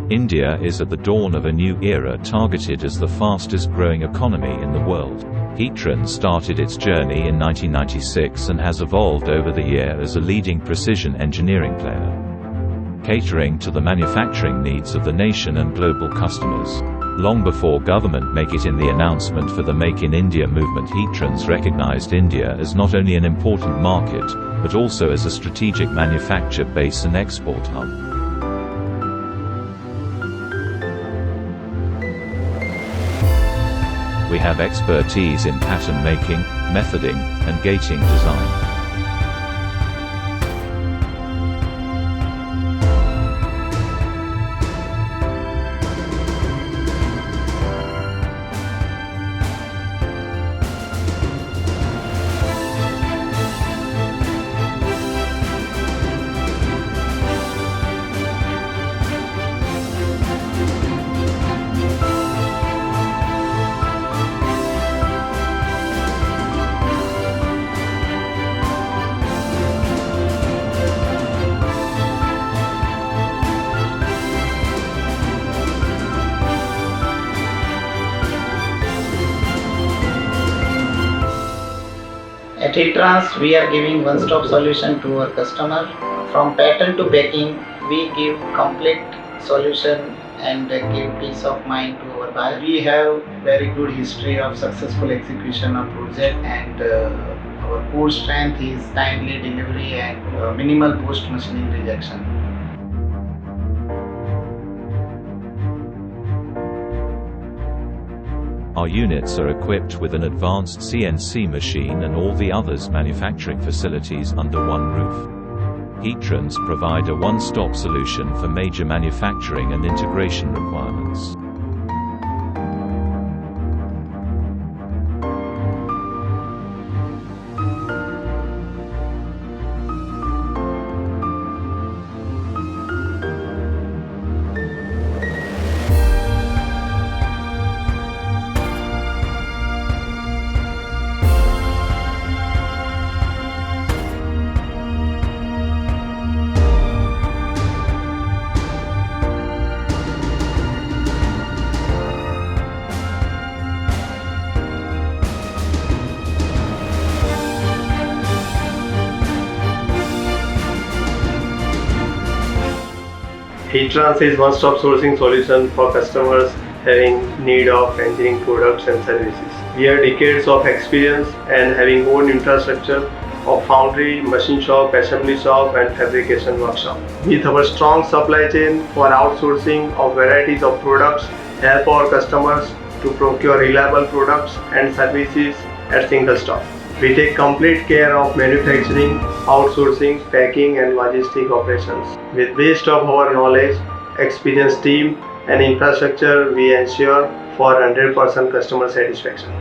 India is at the dawn of a new era targeted as the fastest growing economy in the world. Heattrans started its journey in 1996 and has evolved over the year as a leading precision engineering player, catering to the manufacturing needs of the nation and global customers. Long before government make it in the announcement for the Make in India movement, Heattrans recognized India as not only an important market, but also as a strategic manufacture base and export hub. We have expertise in pattern making, methoding, and gating design. At Heattrans, we are giving one-stop solution to our customer. From pattern to packing, we give complete solution and give peace of mind to our buyer. We have very good history of successful execution of project, and our core strength is timely delivery and minimal post-machining rejection. Our units are equipped with an advanced CNC machine and all the others manufacturing facilities under one roof. Heattrans provide a one-stop solution for major manufacturing and integration requirements. Heattrans is one-stop sourcing solution for customers having need of engineering products and services. We have decades of experience and having own infrastructure of foundry, machine shop, assembly shop and fabrication workshop. With our strong supply chain for outsourcing of varieties of products, help our customers to procure reliable products and services at single stop. We take complete care of manufacturing, outsourcing, packing and logistic operations. With best of our knowledge, experienced team and infrastructure, we ensure for 100% customer satisfaction.